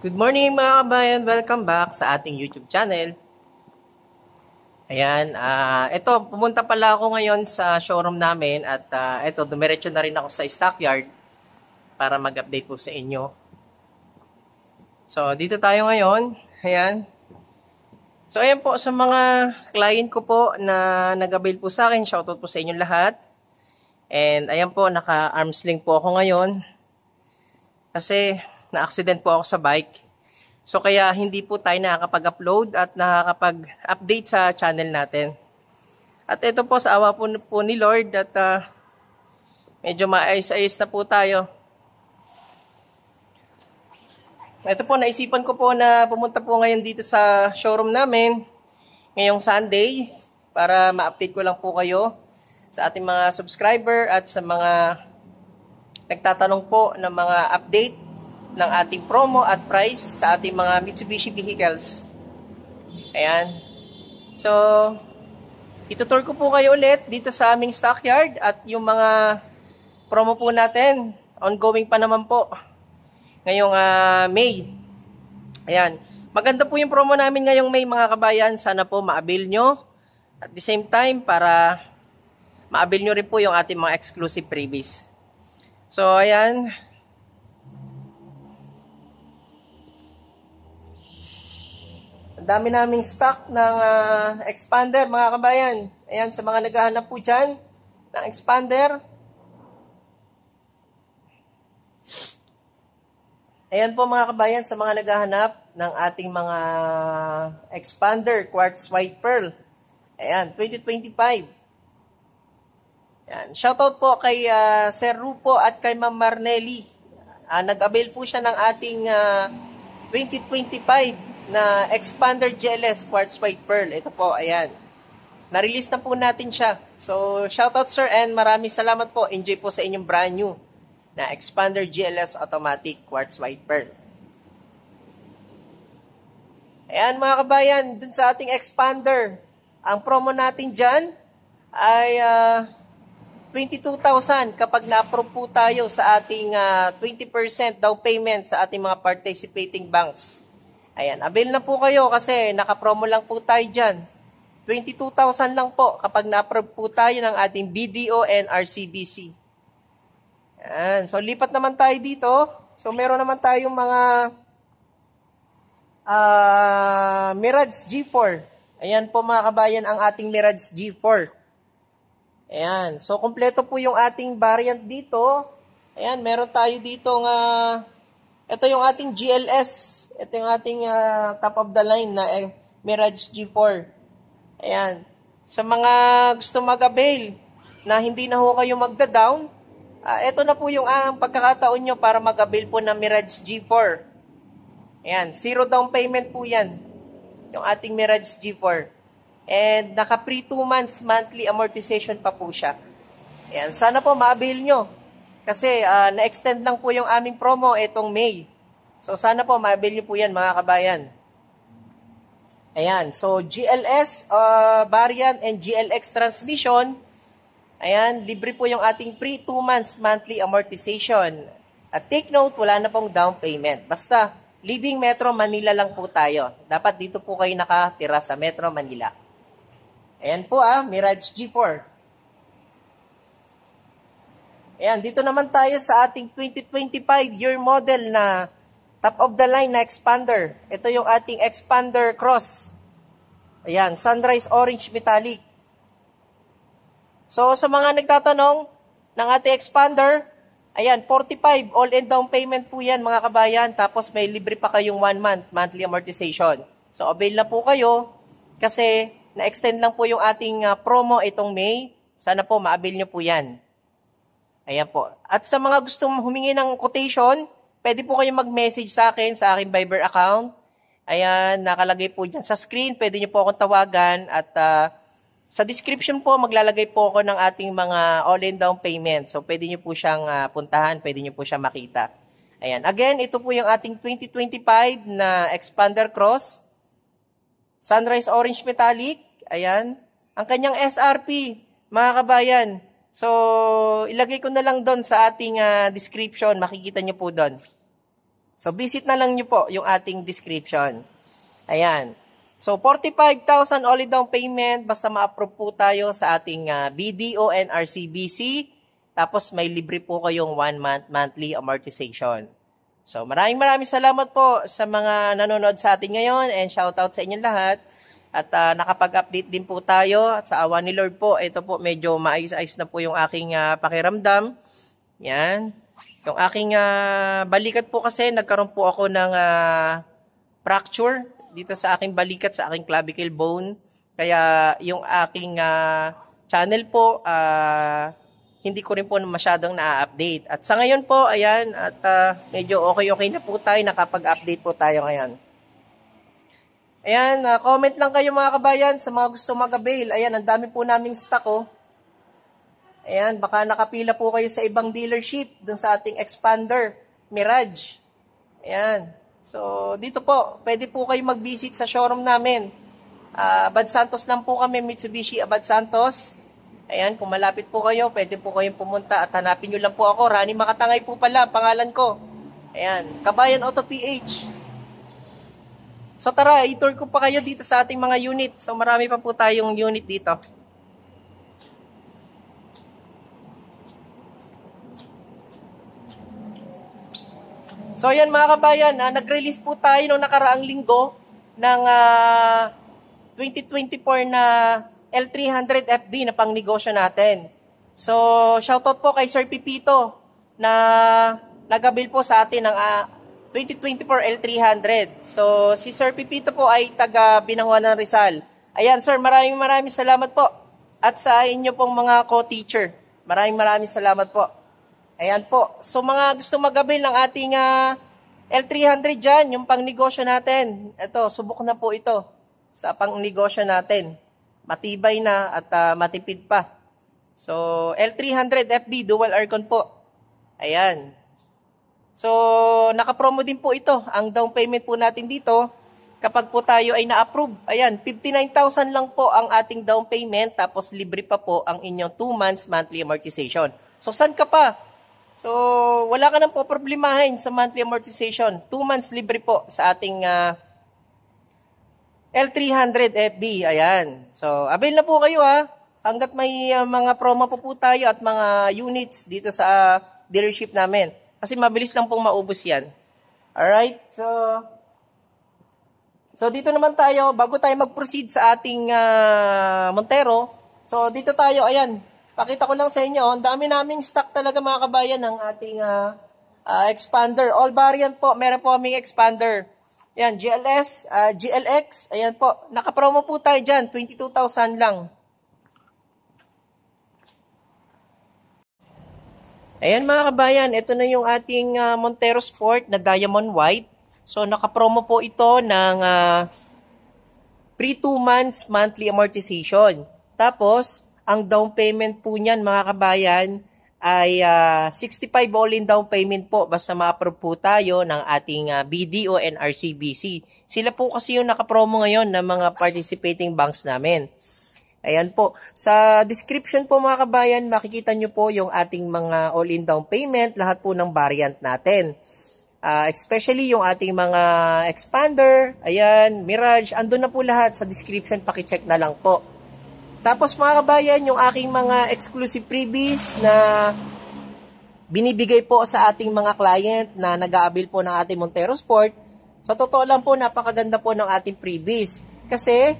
Good morning mga kabayan! Welcome back sa ating YouTube channel. Ayan, ito, pumunta pala ako ngayon sa showroom namin at ito, dumiretso na rin ako sa stockyard para mag-update po sa inyo. So, dito tayo ngayon. Ayan. So, ayan po sa mga client ko po na nag-avail po sa akin. Shoutout po sa inyo lahat. And ayan po, naka-arms length po ako ngayon. Kasi na-accident po ako sa bike. So kaya hindi po tayo nakakapag-upload at nakakapag-update sa channel natin. At ito po sa awa po ni Lord at medyo maayos-ayos na po tayo. Ito po, naisipan ko po na pumunta po ngayon dito sa showroom namin ngayong Sunday para ma-update ko lang po kayo sa ating mga subscriber at sa mga nagtatanong po ng mga update ng ating promo at price sa ating mga Mitsubishi vehicles. Ayan. So, itutur ko po kayo ulit dito sa aming stockyard at yung mga promo po natin, ongoing pa naman po ngayong May. Ayan. Maganda po yung promo namin ngayong May mga kabayan. Sana po ma-avail nyo. At the same time, para ma-avail nyo rin po yung ating mga exclusive freebies. So, ayan. Ang dami naming stock ng expander, mga kabayan. Ayan, sa mga naghahanap po dyan ng expander. Ayan po mga kabayan, sa mga naghahanap ng ating mga expander, quartz white pearl. Ayan, 2025. Ayan, shoutout po kay Sir Rupo at kay Ma'am Marnelli. Nag-avail po siya ng ating 2025 na expander GLS quartz white pearl. Ito po, ayan. Na-release na po natin siya. So, shoutout sir and maraming salamat po. Enjoy po sa inyong brand new na expander GLS automatic quartz white pearl. Ayan mga kabayan, dun sa ating expander, ang promo natin dyan ay 22,000 kapag na-approve po tayo sa ating 20% down payment sa ating mga participating banks. Ayan, avail na po kayo kasi naka-promo lang po tayo dyan. 22,000 lang po kapag na-approve po tayo ng ating BDO and RCBC. Ayan, so lipat naman tayo dito. So meron naman tayong mga Mirage G4. Ayan po mga kabayan ang ating Mirage G4. Ayan, so kompleto po yung ating variant dito. Ayan, meron tayo dito nga ito yung ating GLS. Ito yung ating top of the line na Mirage G4. Ayan. Sa mga gusto mag-avail na hindi na ho kayo magda-down, ito na po yung pagkakataon nyo para mag-avail po ng Mirage G4. Ayan. 0 down payment po yan. Yung ating Mirage G4. And naka-pre 2 months monthly amortization pa po siya. Ayan. Sana po ma-avail nyo. Kasi na-extend lang po yung aming promo itong May. So sana po ma-avail nyo po yan mga kabayan. Ayan. So GLS variant and GLX transmission. Ayan. Libre po yung ating pre 2 months monthly amortization. At take note, wala na pong down payment. Basta living Metro Manila lang po tayo. Dapat dito po kayo nakatira sa Metro Manila. Ayan po Mirage G4. Ayan, dito naman tayo sa ating 2025 year model na top of the line na expander. Ito yung ating expander cross. Ayan, sunrise orange metallic. So, sa mga nagtatanong ng ating expander, ayan, 45 all-in down payment po yan mga kabayan. Tapos may libre pa kayong 1 month monthly amortization. So, avail na po kayo kasi na-extend lang po yung ating promo itong May. Sana po ma-avail nyo po yan. Ayan po. At sa mga gustong humingi ng quotation, pwede po kayong mag-message sa akin sa aking Viber account. Ayan, nakalagay po dyan sa screen. Pwede nyo po akong tawagan. At sa description po, maglalagay po ako ng ating mga all-in down payment. So, pwede nyo po siyang puntahan. Pwede nyo po siyang makita. Ayan. Again, ito po yung ating 2025 na Expander Cross. Sunrise Orange Metallic. Ayan. Ang kanyang SRP, mga kabayan. So, ilagay ko na lang doon sa ating description. Makikita nyo po doon. So, visit na lang nyo po yung ating description. Ayan. So, 45,000 all-in down payment. Basta ma-approve po tayo sa ating BDO and RCBC. Tapos, may libre po kayong 1 month monthly amortization. So, maraming salamat po sa mga nanonood sa atin ngayon. And shoutout sa inyong lahat. At nakapag-update din po tayo. At sa awa ni Lord po, ito po medyo maayos-ayos na po yung aking pakiramdam. Yan. Yung aking balikat po kasi, nagkaroon po ako ng fracture dito sa aking balikat, sa aking clavicle bone. Kaya yung aking channel po, hindi ko rin po masyadong na-update. At sa ngayon po, ayan, at medyo okay na po tayo, nakapag-update po tayo ngayon. Ayan, comment lang kayo mga kabayan sa mga gusto mag-avail. Ayan, ang dami po naming stock, oh. Ayan, baka nakapila po kayo sa ibang dealership dun sa ating expander, Mirage. Ayan. So, dito po, pwede po kayo mag-visit sa showroom namin. Abad Santos lang po kami, Mitsubishi Abad Santos. Ayan, kung malapit po kayo, pwede po kayong pumunta at hanapin nyo lang po ako. Rani Makatangay po pala, pangalan ko. Ayan, Kabayan Auto PH. So, tara, i-tour ko pa kayo dito sa ating mga unit. So, marami pa po tayong unit dito. So, ayan mga kabayan, nag-release po tayo noong nakaraang linggo ng 2024 na L300 FB na pang negosyo natin. So, shoutout po kay Sir Pipito na nag-avail po sa atin ng 2024 L300. So, si Sir Pipito po ay taga Binanguan ng Rizal. Ayan, Sir, maraming salamat po. At sa inyo pong mga co-teacher, maraming salamat po. Ayan po. So, mga gusto mag-avail ng ating L300 dyan, yung pang-negosyo natin. Ito, subok na po ito sa pang-negosyo natin. Matibay na at matipid pa. So, L300 FB, dual aircon po. Ayan. So, naka-promo din po ito. Ang down payment po natin dito, kapag po tayo ay na-approve, ayan, 59,000 lang po ang ating down payment, tapos libre pa po ang inyong 2 months monthly amortization. So, saan ka pa? So, wala ka nang po problemahin sa monthly amortization. 2 months libre po sa ating L300 FB. Ayan. So, avail na po kayo ha. Hanggat may mga promo po tayo at mga units dito sa dealership namin. Kasi mabilis lang pong maubos yan. Alright. So dito naman tayo, bago tayo mag-proceed sa ating Montero. So, dito tayo, ayan. Pakita ko lang sa inyo, ang dami naming stock talaga mga kabayan ng ating expander. All variant po, meron po kaming expander. Ayan, GLS, GLX, ayan po. Naka-promo po tayo dyan, 22,000 lang. Ayan mga kabayan, ito na yung ating Montero Sport na Diamond White. So, naka-promo po ito ng pre 2 months monthly amortization. Tapos, ang down payment po niyan mga kabayan ay 65 all-in down payment po basta ma-approve po tayo ng ating BDO and RCBC. Sila po kasi yung nakapromo ngayon ng mga participating banks namin. Ayan po. Sa description po mga kabayan, makikita nyo po yung ating mga all-in down payment, lahat po ng variant natin. Especially yung ating mga expander, ayan, Mirage, andun na po lahat sa description, pakicheck na lang po. Tapos mga kabayan, yung aking mga exclusive freebies na binibigay po sa ating mga client na nag-a-avail po ng ating Montero Sport. Sa totoo lang po, napakaganda po ng ating freebies. Kasi,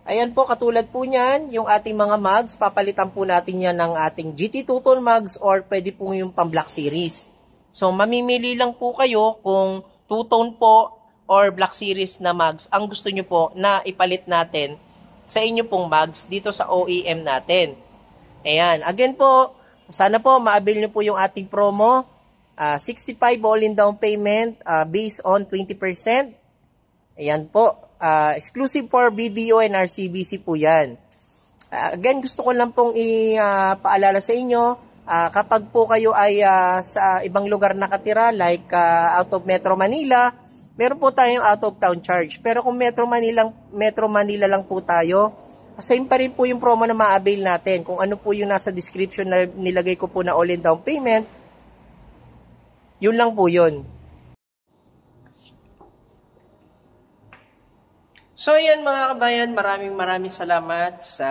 ayan po, katulad po niyan, yung ating mga mugs, papalitan po natin yan ng ating GT 2-tone mugs or pwede po yung pang Black Series. So, mamimili lang po kayo kung 2-tone po or Black Series na mugs ang gusto nyo po na ipalit natin sa inyo pong mugs dito sa OEM natin. Ayan. Again po, sana po ma-avail nyo po yung ating promo. 65 all-in down payment based on 20%. Ayan po. Exclusive for BDO and RCBC po yan. Again, gusto ko lang pong ipaalala sa inyo, kapag po kayo ay sa ibang lugar nakatira, like out of Metro Manila, meron po tayong out of town charge. Pero kung Metro Manila lang po tayo, same pa rin po yung promo na ma-avail natin. Kung ano po yung nasa description na nilagay ko po na all-in down payment, yun lang po yun. So ayan mga kabayan, maraming salamat sa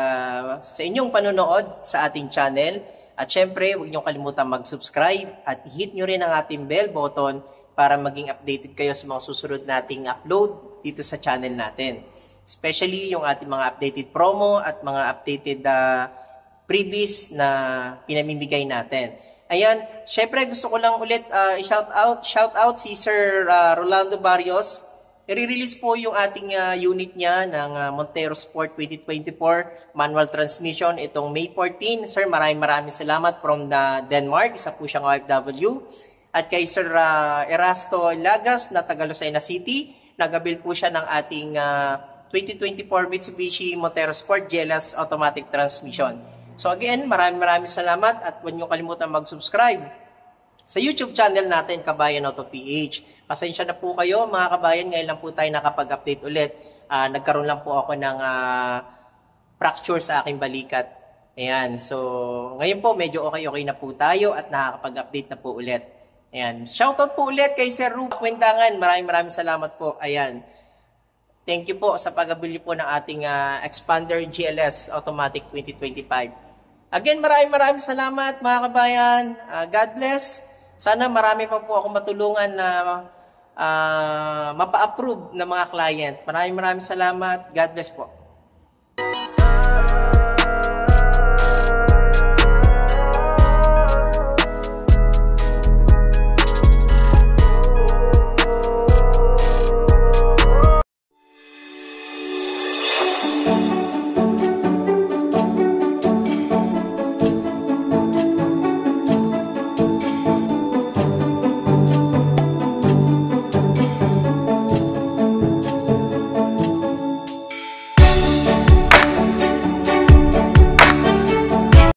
inyong panonood sa ating channel. At syempre, huwag niyo kalimutan mag-subscribe at hit niyo rin ang ating bell button para maging updated kayo sa mga susunod nating upload dito sa channel natin. Especially yung ating mga updated promo at mga updated freebies na pinamimigay natin. Ayan, syempre gusto ko lang ulit shout out si Sir Rolando Barrios. I-release po yung ating unit niya ng Montero Sport 2024 manual transmission itong May 14. Sir, maraming salamat from Denmark. Isa po siyang OFW. At kay Sir Erasto Lagas na taga Lucena City, nagabil po siya ng ating 2024 Mitsubishi Montero Sport GLS automatic transmission. So again, maraming salamat at huwag niyo kalimutan mag-subscribe sa YouTube channel natin, Kabayan Auto PH. Pasensya na po kayo mga kabayan, ngayon lang po tayo nakapag-update ulit. Nagkaroon lang po ako ng fracture sa aking balikat. Ayan, so ngayon po medyo okay na po tayo at nakakapag-update na po ulit. Ayan, shoutout po ulit kay Sir Ruben Kwendangan. Maraming salamat po. Ayan. Thank you po sa pag-abili po ng ating Expander GLS Automatic 2025. Again, maraming salamat mga kabayan. God bless. Sana marami pa po ako matulungan na mapa-approve ng mga client. Maraming salamat. God bless po.